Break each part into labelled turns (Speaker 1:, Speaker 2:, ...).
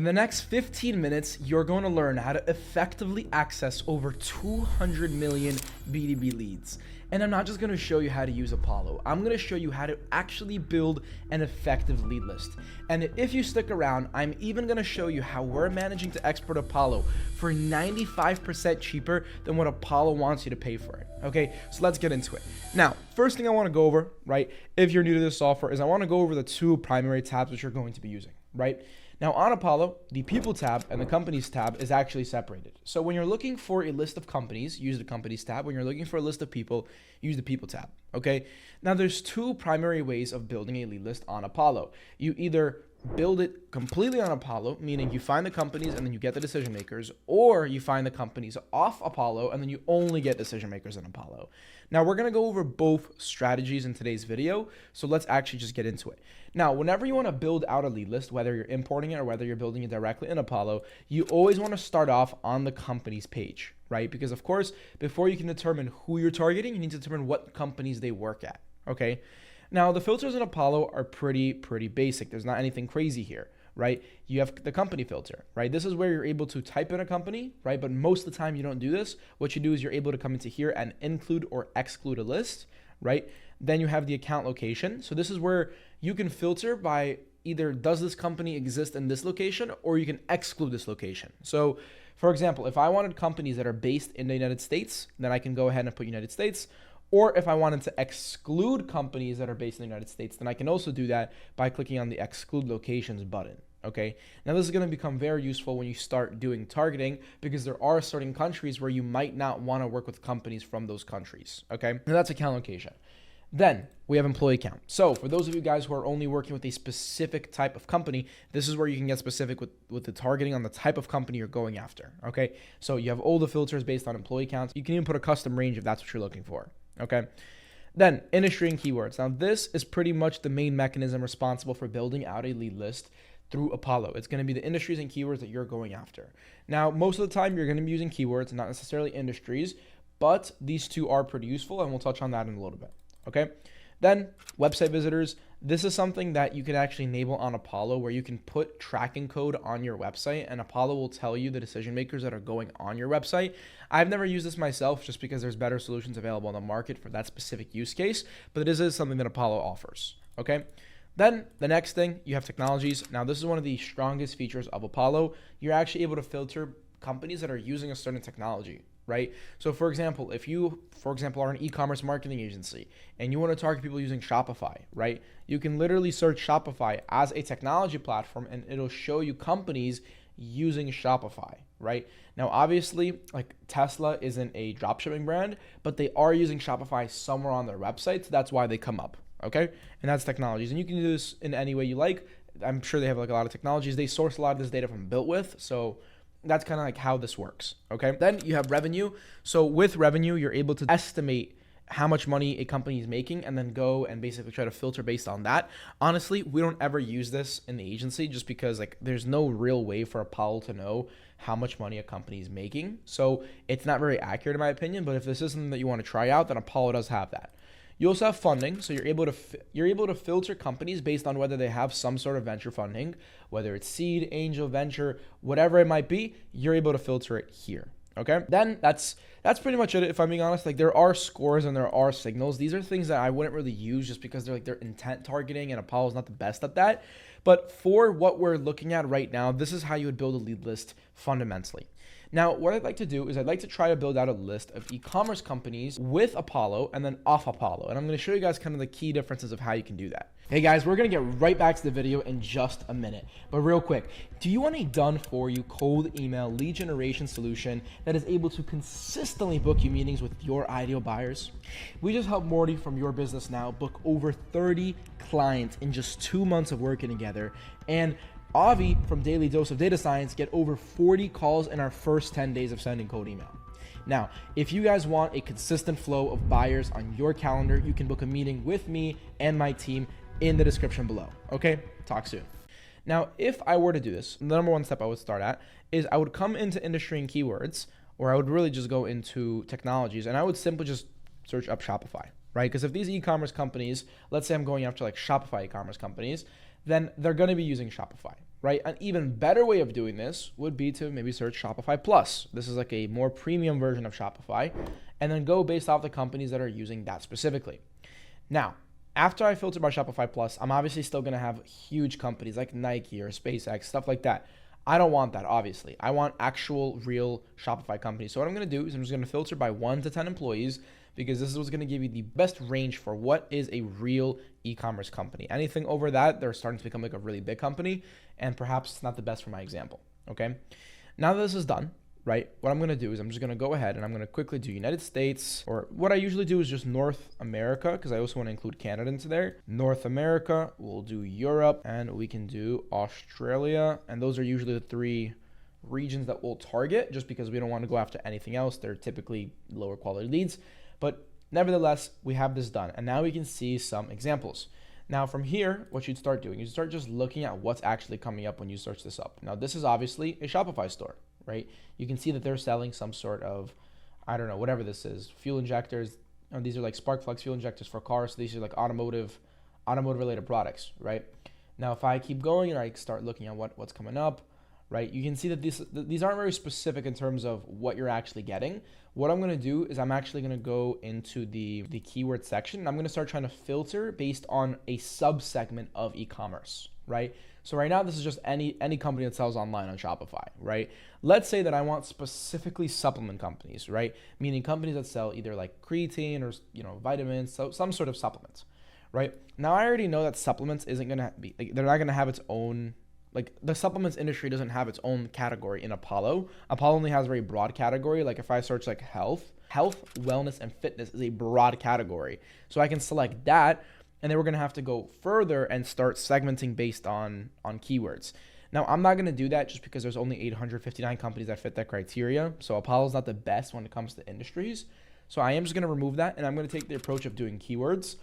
Speaker 1: the next 15 minutes, you're going to learn how to effectively access over 200 million B2B leads. And I'm not just going to show you how to use Apollo. I'm going to show you how to actually build an effective lead list. And if you stick around, I'm even going to show you how we're managing to export Apollo for 95% cheaper than what Apollo wants you to pay for it. Okay, so let's get into it. Now, first thing I want to go over, right, if you're new to this software, is I want to go over the two primary tabs which you're going to be using, right? Now on Apollo, the People tab and the Companies tab is actually separated. So when you're looking for a list of companies, use the Companies tab. When you're looking for a list of people, use the People tab, okay? Now there's two primary ways of building a lead list on Apollo. You either build it completely on Apollo, meaning you find the companies and then you get the decision makers, or you find the companies off Apollo and then you only get decision makers in Apollo. Now we're going to go over both strategies in today's video, so let's actually just get into it. Now, whenever you want to build out a lead list, whether you're importing it or whether you're building it directly in Apollo, you always want to start off on the companies page, right? Because of course, before you can determine who you're targeting, you need to determine what companies they work at, okay? Now, the filters in Apollo are pretty basic. There's not anything crazy here, right? You have the company filter, right? This is where you're able to type in a company, right? But most of the time you don't do this. What you do is you're able to come into here and include or exclude a list, right? Then you have the account location. So this is where you can filter by either does this company exist in this location, or you can exclude this location. So for example, if I wanted companies that are based in the United States, then I can go ahead and put United States. Or if I wanted to exclude companies that are based in the United States, then I can also do that by clicking on the exclude locations button. Okay. Now this is going to become very useful when you start doing targeting, because there are certain countries where you might not want to work with companies from those countries. Okay. Now that's account location. Then we have employee count. So for those of you guys who are only working with a specific type of company, this is where you can get specific with the targeting on the type of company you're going after. Okay. So you have all the filters based on employee counts. You can even put a custom range if that's what you're looking for. Okay. Then industry and keywords. Now this is pretty much the main mechanism responsible for building out a lead list through Apollo. It's going to be the industries and keywords that you're going after. Now, most of the time you're going to be using keywords, not necessarily industries, but these two are pretty useful and we'll touch on that in a little bit. Okay. Then website visitors. This is something that you can actually enable on Apollo, where you can put tracking code on your website and Apollo will tell you the decision makers that are going on your website. I've never used this myself just because there's better solutions available on the market for that specific use case, but it is something that Apollo offers. Okay. Then the next thing, you have technologies. Now this is one of the strongest features of Apollo. You're actually able to filter companies that are using a certain technology, right? So for example, if you, are an e-commerce marketing agency and you want to target people using Shopify, right? You can literally search Shopify as a technology platform and it'll show you companies using Shopify, right? Now, obviously, like Tesla isn't a dropshipping brand, but they are using Shopify somewhere on their website. So that's why they come up, okay? And that's technologies. And you can do this in any way you like. I'm sure they have like a lot of technologies. They source a lot of this data from Built With. So that's kind of like how this works, okay? Then you have revenue. So with revenue, you're able to estimate how much money a company is making and then go and basically try to filter based on that. Honestly, we don't ever use this in the agency just because like there's no real way for Apollo to know how much money a company is making. So it's not very accurate in my opinion, but if this is something that you want to try out, then Apollo does have that. You also have funding, so you're able to filter companies based on whether they have some sort of venture funding, whether it's seed, angel, venture, whatever it might be. You're able to filter it here. Okay. Then that's pretty much it. If I'm being honest, like there are scores and there are signals. These are things that I wouldn't really use just because they're intent targeting, and Apollo's not the best at that. But for what we're looking at right now, this is how you would build a lead list fundamentally. Now, what I'd like to do is I'd like to try to build out a list of e-commerce companies with Apollo and then off Apollo. And I'm going to show you guys kind of the key differences of how you can do that. Hey guys, we're going to get right back to the video in just a minute. But real quick, do you want a done-for-you cold email lead generation solution that is able to consistently book you meetings with your ideal buyers? We just helped Morty from Your Business Now book over 30 clients in just 2 months of working together. And Avi from Daily Dose of Data Science get over 40 calls in our first 10 days of sending cold email. Now, if you guys want a consistent flow of buyers on your calendar, you can book a meeting with me and my team in the description below. Okay, talk soon. Now, if I were to do this, the number one step I would start at is I would come into industry and keywords, or I would really just go into technologies, and I would simply just search up Shopify, right? Because if these e-commerce companies, let's say I'm going after like Shopify e-commerce companies, then they're going to be using Shopify, right? An even better way of doing this would be to maybe search Shopify Plus. This is like a more premium version of Shopify, and then go based off the companies that are using that specifically. Now, after I filter by Shopify Plus, I'm obviously still going to have huge companies like Nike or SpaceX, stuff like that. I don't want that, obviously. I want actual, real Shopify companies. So what I'm going to do is I'm just going to filter by 1 to 10 employees, because this is what's going to give you the best range for what is a real e-commerce company. Anything over that, they're starting to become like a really big company, and perhaps it's not the best for my example, okay? Now that this is done, right, what I'm going to do is I'm just going to go ahead and I'm going to quickly do United States, or what I usually do is just North America, because I also want to include Canada into there. North America, we'll do Europe, and we can do Australia, and those are usually the 3 regions that we'll target, just because we don't want to go after anything else. They're typically lower quality leads, but nevertheless, we have this done, and now we can see some examples. Now from here, what you'd start doing, you start just looking at what's actually coming up when you search this up. Now this is obviously a Shopify store, right? You can see that they're selling some sort of, I don't know, whatever this is, fuel injectors. These are like spark plugs, fuel injectors for cars. So these are like automotive related products, right? Now if I keep going and I start looking at what's coming up, right, you can see that these aren't very specific in terms of what you're actually getting. What I'm going to do is I'm actually going to go into the keyword section, and I'm going to start trying to filter based on a subsegment of e-commerce, right? So right now, this is just any company that sells online on Shopify, right? Let's say that I want specifically supplement companies, right? Meaning companies that sell either like creatine or, vitamins, so some sort of supplements, right? Now I already know that supplements isn't going to be, like, they're not going to have its own, like the supplements industry doesn't have its own category in Apollo. Apollo only has a very broad category. Like if I search like health, wellness, and fitness is a broad category. So I can select that, and then we're gonna have to go further and start segmenting based on keywords. Now I'm not gonna do that just because there's only 859 companies that fit that criteria. So Apollo's not the best when it comes to industries. So I am just gonna remove that, and I'm gonna take the approach of doing keywords.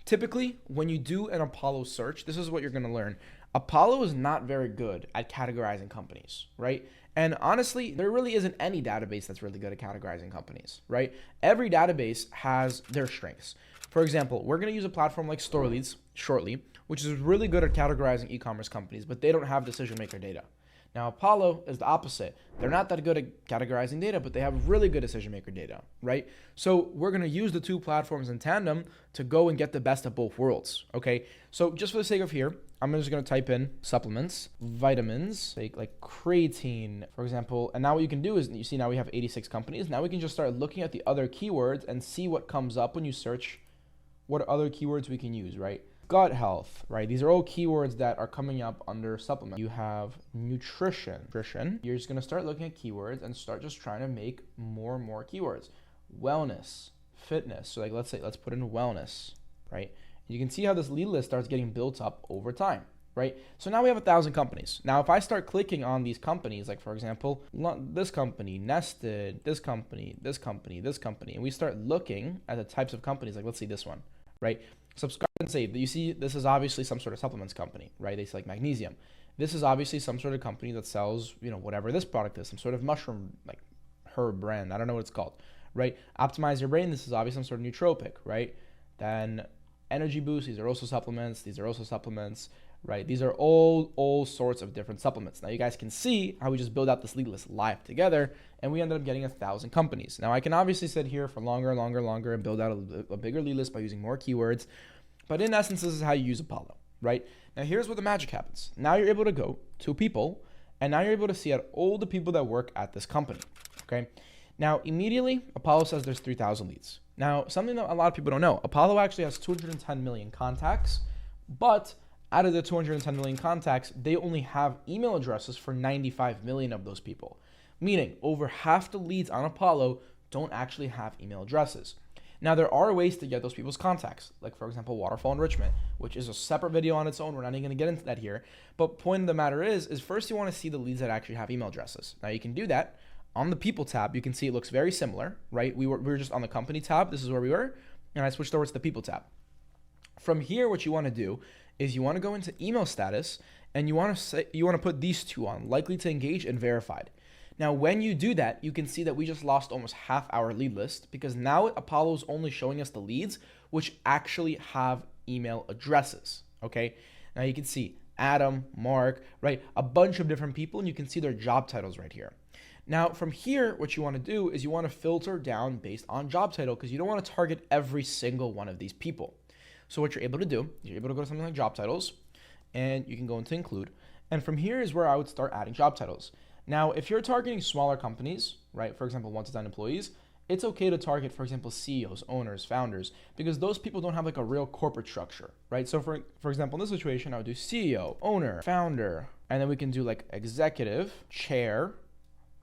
Speaker 1: Typically, when you do an Apollo search, this is what you're gonna learn. Apollo is not very good at categorizing companies, right? And honestly, there really isn't any database that's really good at categorizing companies, right? Every database has their strengths. For example, we're going to use a platform like StoreLeads shortly, which is really good at categorizing e-commerce companies, but they don't have decision maker data. Now, Apollo is the opposite. They're not that good at categorizing data, but they have really good decision maker data, right? So we're going to use the 2 platforms in tandem to go and get the best of both worlds, okay? So just for the sake of here, I'm just going to type in supplements, vitamins, like creatine, for example. And now what you can do is, you see now we have 86 companies. Now we can just start looking at the other keywords and see what comes up when you search what other keywords we can use, right? Gut health, right? These are all keywords that are coming up under supplement. You have nutrition. You're just going to start looking at keywords and start just trying to make more and more keywords. Wellness, fitness. So like let's put in wellness, right? You can see how this lead list starts getting built up over time, right? So now we have 1,000 companies. Now, if I start clicking on these companies, like for example, this company, Nested, this company, and we start looking at the types of companies, like let's see this one, right? Subscribe and save. You see, this is obviously some sort of supplements company, right? They sell like magnesium. This is obviously some sort of company that sells, whatever this product is, some sort of mushroom, like herb brand. I don't know what it's called, right? Optimize your brain. This is obviously some sort of nootropic, right? Then energy boost. These are also supplements. Right? These are all sorts of different supplements. Now you guys can see how we just build out this lead list live together, and we ended up getting 1,000 companies. Now I can obviously sit here for longer and build out a bigger lead list by using more keywords, but in essence, this is how you use Apollo, right? Now here's where the magic happens. Now you're able to go to people, and now you're able to see out all the people that work at this company, okay? Now immediately, Apollo says there's 3,000 leads. Now, something that a lot of people don't know, Apollo actually has 210 million contacts, but out of the 210 million contacts, they only have email addresses for 95 million of those people. Meaning, over half the leads on Apollo don't actually have email addresses. Now, there are ways to get those people's contacts, like for example, waterfall enrichment, which is a separate video on its own. We're not even going to get into that here. But point of the matter is first you want to see the leads that actually have email addresses. Now, you can do that. On the people tab, you can see it looks very similar, right? We were just on the company tab. This is where we were. And I switched over to the people tab. From here, what you want to do is you want to go into email status, and you want to put these 2 on, likely to engage and verified. Now, when you do that, you can see that we just lost almost half our lead list, because now Apollo is only showing us the leads which actually have email addresses, okay? Now you can see Adam, Mark, right? A bunch of different people, and you can see their job titles right here. Now, from here, what you want to do is you want to filter down based on job title because you don't want to target every single one of these people. So what you're able to do, you're able to go to something like job titles, and you can go into include. And from here is where I would start adding job titles. Now, if you're targeting smaller companies, right, for example, 1 to 10 employees, it's okay to target, for example, CEOs, owners, founders, because those people don't have like a real corporate structure, right? So for example, in this situation, I would do CEO, owner, founder, and then we can do like executive, chair.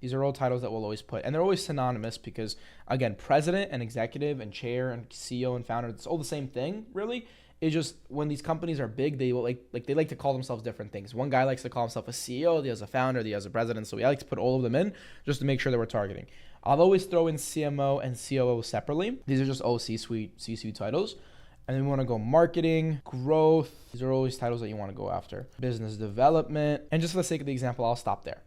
Speaker 1: These are all titles that we'll always put, and they're always synonymous because, again, president and executive and chair and CEO and founder, it's all the same thing, really. It's just when these companies are big, they will they like to call themselves different things. One guy likes to call himself a CEO, the other's a founder, the other's a president. So we like to put all of them in just to make sure that we're targeting. I'll always throw in CMO and COO separately. These are just all C-suite titles. And then we want to go marketing, growth. These are always titles that you want to go after. Business development. And just for the sake of the example, I'll stop there.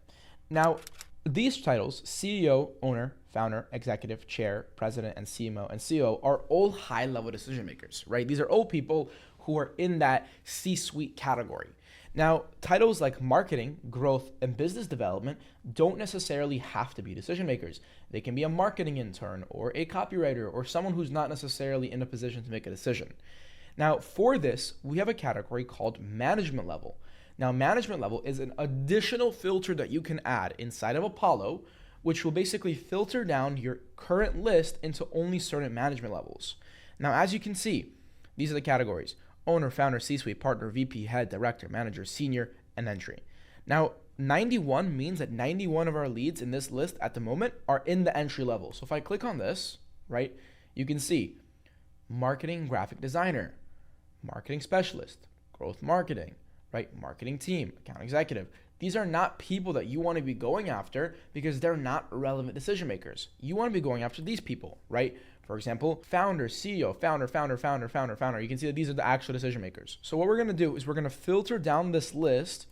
Speaker 1: Now, these titles, CEO, owner, founder, executive, chair, president, and CMO and CEO are all high-level decision makers, right? These are all people who are in that C-suite category. Now, titles like marketing, growth, and business development don't necessarily have to be decision makers. They can be a marketing intern or a copywriter or someone who's not necessarily in a position to make a decision. Now, for this, we have a category called management level. Now, management level is an additional filter that you can add inside of Apollo, which will basically filter down your current list into only certain management levels. Now, as you can see, these are the categories: owner, founder, C-suite, partner, VP, head, director, manager, senior, and entry. Now, 91 means that 91 of our leads in this list at the moment are in the entry level. So if I click on this, right, you can see marketing graphic designer, marketing specialist, growth marketing, right? Marketing team, account executive. These are not people that you want to be going after because they're not relevant decision makers. You want to be going after these people, right? For example, founder, CEO, founder. You can see that these are the actual decision makers. So what we're going to do is we're going to filter down this list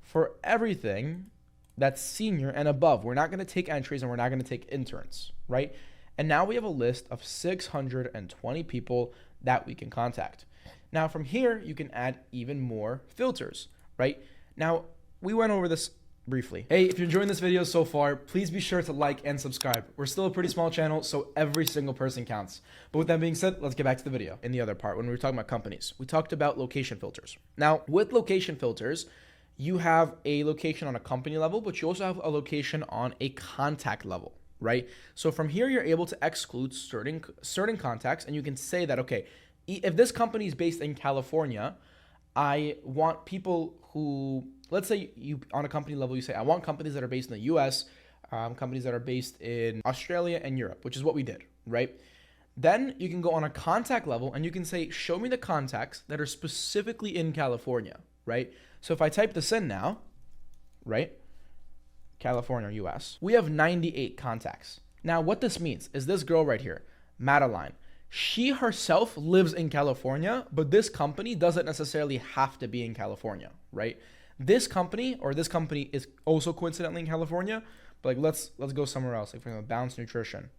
Speaker 1: for everything that's senior and above. We're not going to take entries and we're not going to take interns, right? And now we have a list of 620 people that we can contact. Now from here, you can add even more filters, right? Now, we went over this briefly. Hey, if you're enjoying this video so far, please be sure to like and subscribe. We're still a pretty small channel, so every single person counts. But with that being said, let's get back to the video. In the other part, when we were talking about companies, we talked about location filters. Now, with location filters, you have a location on a company level, but you also have a location on a contact level, right? So from here, you're able to exclude certain contacts, and you can say that, okay, if this company is based in California, I want people who, let's say you on a company level, you say, I want companies that are based in the US, companies that are based in Australia and Europe, which is what we did, right? Then you can go on a contact level and you can say, show me the contacts that are specifically in California, right? So if I type this in now, right? California, US, we have 98 contacts. Now what this means is this girl right here, Madeline, she herself lives in California, but this company doesn't necessarily have to be in California, right? This company is also coincidentally in California, but like let's go somewhere else, like for example, Balance Nutrition,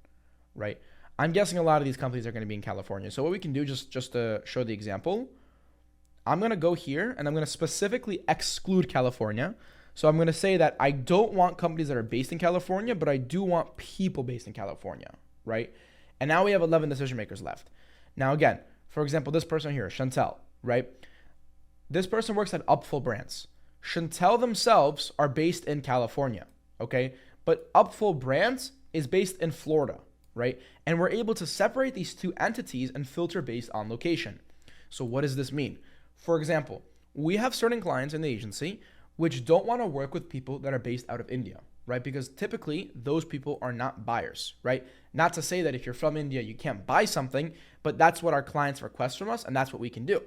Speaker 1: right? I'm guessing a lot of these companies are going to be in California. So what we can do, just to show the example, I'm going to go here and I'm going to specifically exclude California. So I'm going to say that I don't want companies that are based in California, but I do want people based in California, right? And now we have 11 decision makers left. Now again, for example, this person here, Chantel, right? This person works at Upful Brands. Chantel themselves are based in California, okay? But Upful Brands is based in Florida, right? And we're able to separate these two entities and filter based on location. So what does this mean? For example, we have certain clients in the agency which don't want to work with people that are based out of India, right? Because typically those people are not buyers, right? Not to say that if you're from India, you can't buy something, but that's what our clients request from us and that's what we can do.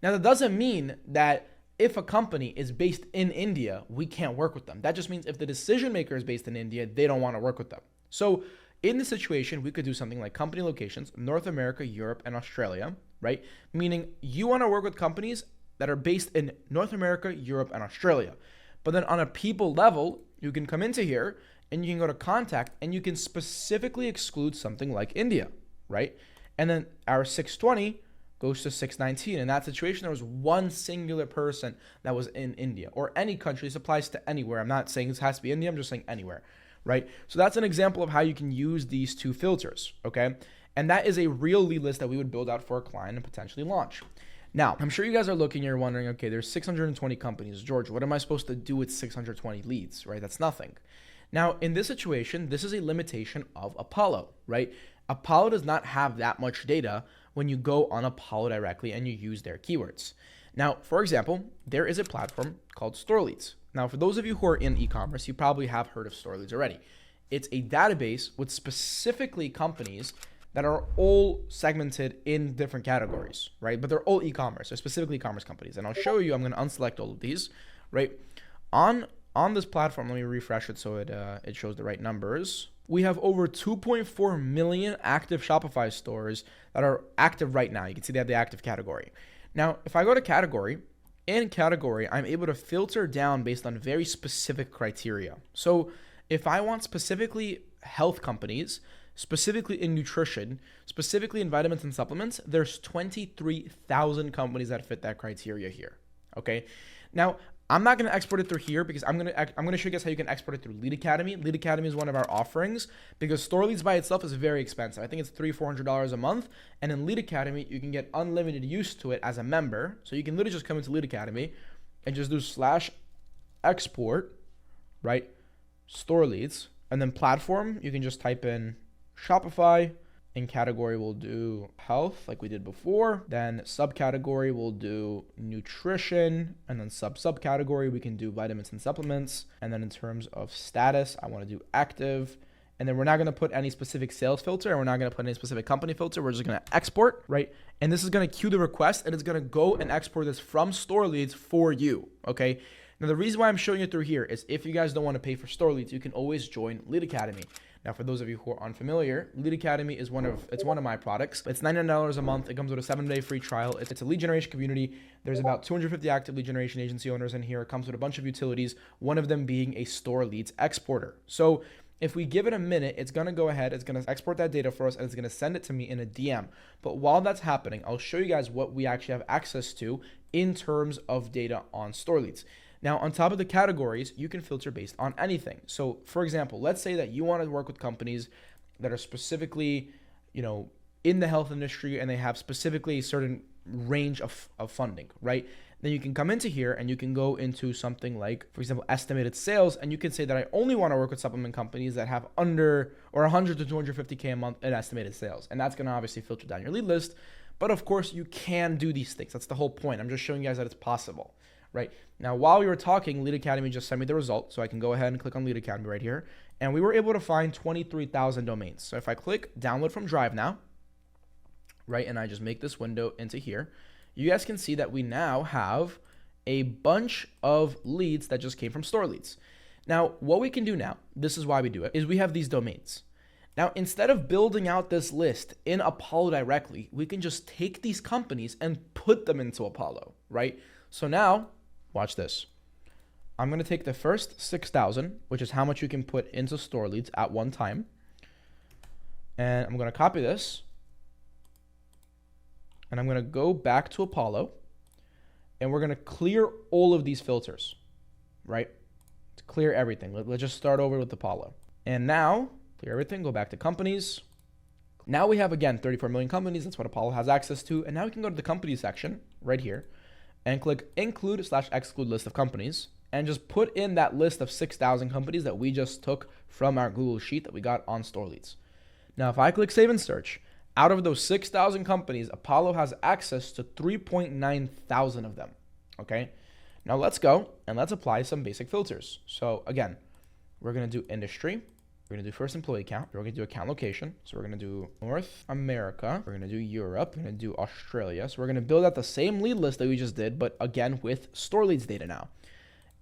Speaker 1: Now, that doesn't mean that if a company is based in India, we can't work with them. That just means if the decision maker is based in India, they don't want to work with them. So in this situation, we could do something like company locations, North America, Europe, and Australia, right? Meaning you want to work with companies that are based in North America, Europe, and Australia. But then on a people level, you can come into here and you can go to contact and you can specifically exclude something like India, right? And then our 620 goes to 619. In that situation, there was one singular person that was in India or any country. This applies to anywhere. I'm not saying this has to be India. I'm just saying anywhere, right? So that's an example of how you can use these two filters, okay? And that is a real lead list that we would build out for a client and potentially launch. Now, I'm sure you guys are looking, you're wondering, okay, there's 620 companies. George, what am I supposed to do with 620 leads, right? That's nothing. Now, in this situation, this is a limitation of Apollo, right? Apollo does not have that much data when you go on Apollo directly and you use their keywords. Now, for example, there is a platform called StoreLeads. Now, for those of you who are in e-commerce, you probably have heard of StoreLeads already. It's a database with specifically companies that are all segmented in different categories, right? But they're all e-commerce. They're specifically e-commerce companies. And I'll show you, I'm going to unselect all of these, right? On this platform, let me refresh it so it shows the right numbers. We have over 2.4 million active Shopify stores that are active right now. You can see they have the active category. Now, if I go to category, in category, I'm able to filter down based on very specific criteria. So if I want specifically health companies, specifically in nutrition, specifically in vitamins and supplements, there's 23,000 companies that fit that criteria here, okay? Now, I'm not going to export it through here because I'm going to show you guys how you can export it through Lead Academy. Lead Academy is one of our offerings because StoreLeads by itself is very expensive. I think it's $300-$400 a month. And in Lead Academy, you can get unlimited use to it as a member. So you can literally just come into Lead Academy and just do /export, right? StoreLeads. And then platform, you can just type in Shopify. In category, we'll do health like we did before. Then subcategory, we'll do nutrition. And then subcategory, we can do vitamins and supplements. And then in terms of status, I want to do active. And then we're not going to put any specific sales filter and we're not going to put any specific company filter. We're just going to export, right? And this is going to queue the request and it's going to go and export this from StoreLeads for you, okay? Now, the reason why I'm showing you through here is if you guys don't want to pay for StoreLeads, you can always join Lead Academy. Now, for those of you who are unfamiliar, Lead Academy is one of my products. It's $99 a month. It comes with a 7-day free trial. It's a lead generation community. There's about 250 active lead generation agency owners in here. It comes with a bunch of utilities, one of them being a StoreLeads exporter. So if we give it a minute, it's going to go ahead, it's going to export that data for us, and it's going to send it to me in a DM. But while that's happening, I'll show you guys what we actually have access to in terms of data on StoreLeads. Now, on top of the categories, you can filter based on anything. So, for example, let's say that you want to work with companies that are specifically, in the health industry and they have specifically a certain range of funding, right? Then you can come into here and you can go into something like, for example, estimated sales, and you can say that I only want to work with supplement companies that have under or 100 to 250K a month in estimated sales. And that's going to obviously filter down your lead list. But of course, you can do these things. That's the whole point. I'm just showing you guys that it's possible. Right now, while we were talking, Lead Academy just sent me the result. So I can go ahead and click on Lead Academy right here. And we were able to find 23,000 domains. So if I click download from Drive now, right, and I just make this window into here, you guys can see that we now have a bunch of leads that just came from StoreLeads. Now, what we can do now, this is why we do it, is we have these domains. Now, instead of building out this list in Apollo directly, we can just take these companies and put them into Apollo, right? So now, watch this. I'm going to take the first 6,000, which is how much you can put into StoreLeads at one time. And I'm going to copy this. And I'm going to go back to Apollo. And we're going to clear all of these filters, right? To clear everything. Let's just start over with Apollo. And now, clear everything, go back to companies. Now we have, again, 34 million companies. That's what Apollo has access to. And now we can go to the companies section right here and click include/exclude list of companies and just put in that list of 6,000 companies that we just took from our Google Sheet that we got on StoreLeads. Now, if I click save and search, out of those 6,000 companies, Apollo has access to 3.9 thousand of them, okay? Now let's go and let's apply some basic filters. So again, we're gonna do industry, we're gonna do first employee count, we're gonna do account location. So we're gonna do North America, we're gonna do Europe, we're gonna do Australia. So we're gonna build out the same lead list that we just did, but again with StoreLeads data now.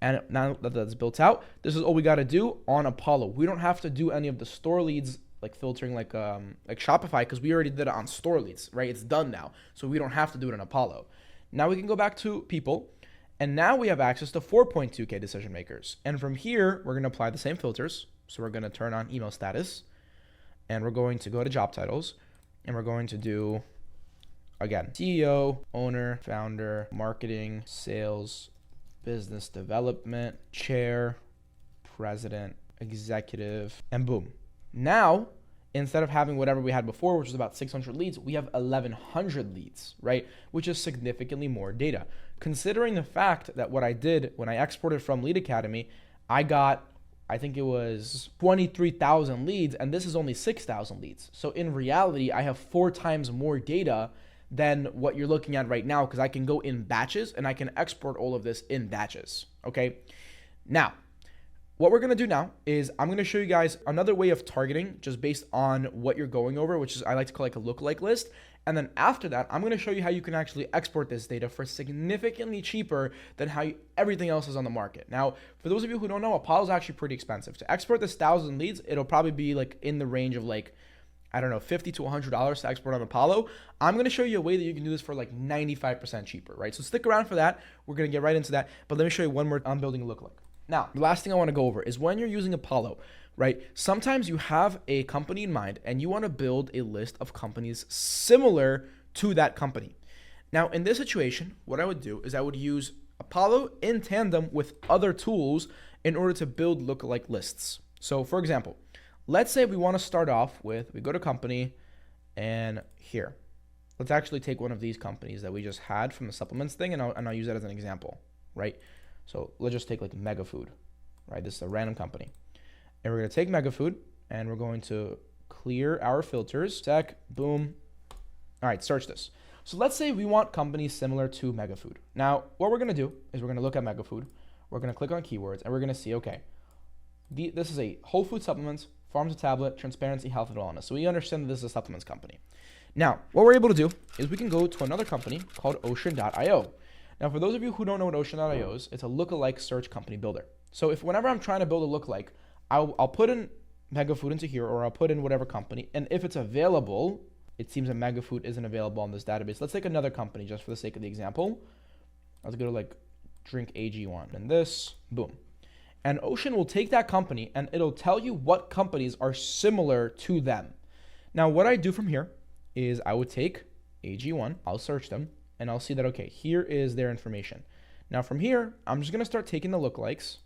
Speaker 1: And now that that's built out, this is all we gotta do on Apollo. We don't have to do any of the StoreLeads like filtering like Shopify because we already did it on StoreLeads, right? It's done now. So we don't have to do it in Apollo. Now we can go back to people. And now we have access to 4.2K decision makers. And from here, we're going to apply the same filters. So we're going to turn on email status. And we're going to go to job titles. And we're going to do again, CEO, owner, founder, marketing, sales, business development, chair, president, executive, and boom. Now, instead of having whatever we had before, which was about 600 leads, we have 1,100 leads, right? Which is significantly more data. Considering the fact that what I did when I exported from Lead Academy, I got, I think it was 23,000 leads, and this is only 6,000 leads. So in reality, I have 4 times more data than what you're looking at right now, because I can go in batches and I can export all of this in batches, okay? Now, what we're gonna do now is I'm gonna show you guys another way of targeting just based on what you're going over, which is I like to call like a lookalike list. And then after that, I'm gonna show you how you can actually export this data for significantly cheaper than how everything else is on the market. Now, for those of you who don't know, Apollo is actually pretty expensive. To export this 1,000 leads, it'll probably be like in the range of like, I don't know, $50 to $100 to export on Apollo. I'm going to show you a way that you can do this for like 95% cheaper, right? So stick around for that. We're going to get right into that. But let me show you one more on building a lookalike. Now, the last thing I want to go over is when you're using Apollo, right? Sometimes you have a company in mind and you want to build a list of companies similar to that company. Now, in this situation, what I would do is I would use Apollo in tandem with other tools in order to build lookalike lists. So for example, let's say we want to start off with, we go to company and here, let's actually take one of these companies that we just had from the supplements thing and I'll use that as an example, right? So let's just take like Mega Food, right? This is a random company. And we're going to take Mega Food and we're going to clear our filters, boom. All right, search this. So let's say we want companies similar to Mega Food. Now, what we're going to do is we're going to look at Mega Food. We're going to click on keywords and we're going to see, okay, this is a whole food supplements, farm to tablet, transparency, health, and wellness. So we understand that this is a supplements company. Now, what we're able to do is we can go to another company called Ocean.io. Now, for those of you who don't know what Ocean.io is, it's a lookalike search company builder. So if whenever I'm trying to build a lookalike, I'll put in Mega Food into here, or I'll put in whatever company. And if it's available, it seems that Mega Food isn't available on this database. Let's take another company just for the sake of the example. Let's go to like Drink AG1 and this, boom. And Ocean will take that company and it'll tell you what companies are similar to them. Now, what I do from here is I would take AG1, I'll search them, and I'll see that, okay, here is their information. Now from here, I'm just gonna start taking the lookalikes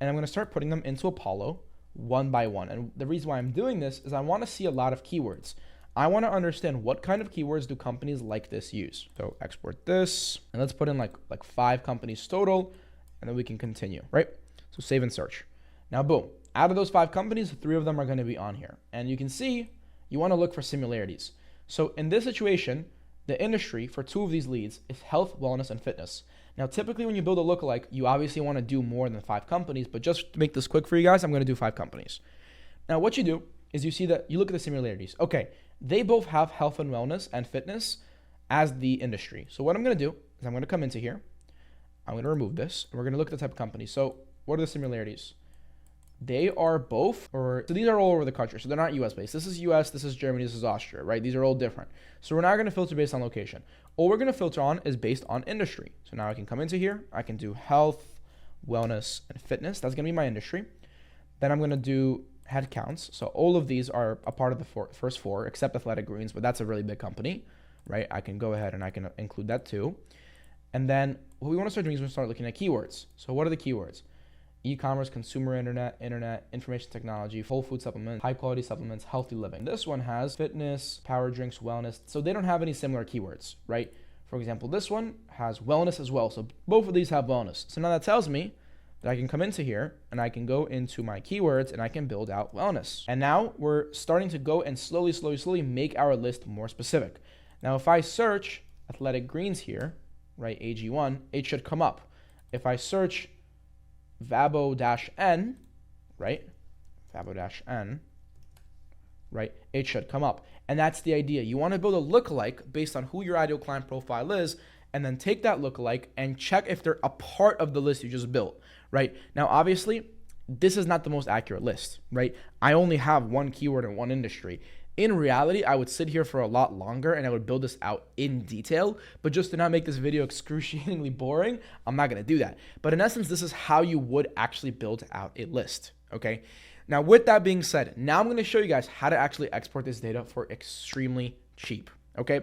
Speaker 1: and I'm gonna start putting them into Apollo one by one. And the reason why I'm doing this is I wanna see a lot of keywords. I wanna understand what kind of keywords do companies like this use. So export this, and let's put in like 5 companies total, and then we can continue, right? So save and search. Now, boom, out of those 5 companies, 3 of them are gonna be on here. And you can see, you wanna look for similarities. So in this situation, the industry for 2 of these leads is health, wellness, and fitness. Now, typically when you build a lookalike, you obviously wanna do more than 5 companies, but just to make this quick for you guys, I'm gonna do 5 companies. Now, what you do is you see that you look at the similarities. Okay, they both have health and wellness and fitness as the industry. So what I'm gonna do is I'm gonna come into here, I'm gonna remove this, and we're gonna look at the type of company. So what are the similarities? They are both, so these are all over the country. So they're not US based. This is US, this is Germany, this is Austria, right? These are all different. So we're not gonna filter based on location. All we're gonna filter on is based on industry. So now I can come into here, I can do health, wellness, and fitness. That's gonna be my industry. Then I'm gonna do head counts. So all of these are a part of the first 4, except Athletic Greens, but that's a really big company, right? I can go ahead and I can include that too. And then what we wanna start doing is we're gonna start looking at keywords. So what are the keywords? E-commerce, consumer internet, information technology, whole food supplements, high quality supplements, healthy living. This one has fitness, power drinks, wellness. So they don't have any similar keywords, right? For example, this one has wellness as well. So both of these have wellness. So now that tells me that I can come into here and I can go into my keywords and I can build out wellness. And now we're starting to go and slowly make our list more specific. Now, if I search Athletic Greens here, right, AG1, it should come up. If I search Vabo-N, right? Vabo-N, right? It should come up. And that's the idea. You want to build a lookalike based on who your ideal client profile is, and then take that lookalike and check if they're a part of the list you just built, right? Now, obviously, this is not the most accurate list, right? I only have 1 keyword in 1 industry. In reality, I would sit here for a lot longer and I would build this out in detail, but just to not make this video excruciatingly boring, I'm not gonna do that. But in essence, this is how you would actually build out a list, okay? Now, with that being said, now I'm gonna show you guys how to actually export this data for extremely cheap, okay?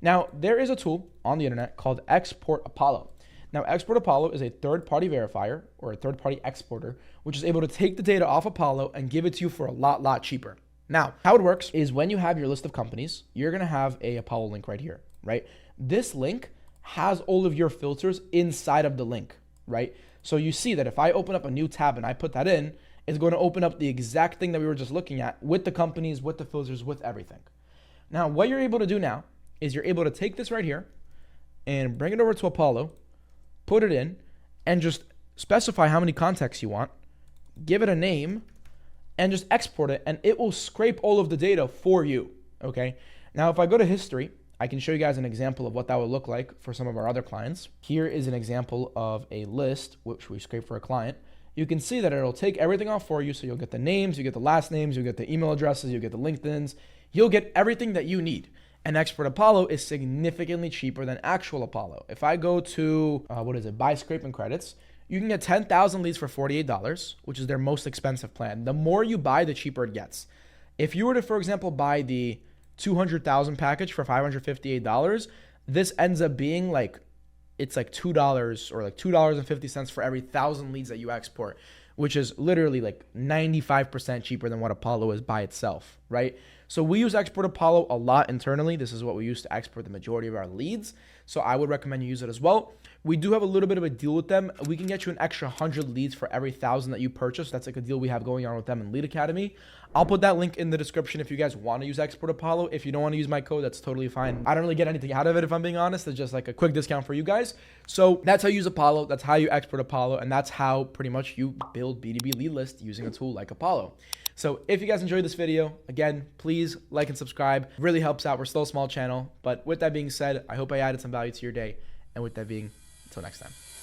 Speaker 1: Now, there is a tool on the internet called Export Apollo. Now, Export Apollo is a third-party verifier or a third-party exporter, which is able to take the data off Apollo and give it to you for a lot cheaper. Now, how it works is when you have your list of companies, you're going to have a Apollo link right here, right? This link has all of your filters inside of the link, right? So you see that if I open up a new tab and I put that in, it's going to open up the exact thing that we were just looking at with the companies, with the filters, with everything. Now, what you're able to do now is you're able to take this right here and bring it over to Apollo, put it in, and just specify how many contacts you want, give it a name, and just export it, and it will scrape all of the data for you, okay? Now, if I go to history, I can show you guys an example of what that would look like for some of our other clients. Here is an example of a list, which we scrape for a client. You can see that it'll take everything off for you, so you'll get the names, you get the last names, you get the email addresses, you get the LinkedIns, you'll get everything that you need. And Export Apollo is significantly cheaper than actual Apollo. If I go to, buy scraping credits, you can get 10,000 leads for $48, which is their most expensive plan. The more you buy, the cheaper it gets. If you were to, for example, buy the 200,000 package for $558, this ends up being like, it's like $2 or like $2.50 for every 1,000 leads that you export, which is literally like 95% cheaper than what Apollo is by itself, right? So we use Export Apollo a lot internally. This is what we use to export the majority of our leads. So I would recommend you use it as well. We do have a little bit of a deal with them. We can get you an extra 100 leads for every 1,000 that you purchase. That's like a deal we have going on with them in Lead Academy. I'll put that link in the description if you guys want to use Export Apollo. If you don't want to use my code, that's totally fine. I don't really get anything out of it, if I'm being honest. It's just like a quick discount for you guys. So that's how you use Apollo. That's how you export Apollo. And that's how pretty much you build B2B lead lists using a tool like Apollo. So if you guys enjoyed this video, again, please like and subscribe. It really helps out. We're still a small channel. But with that being said, I hope I added some value to your day. And with that being, until next time.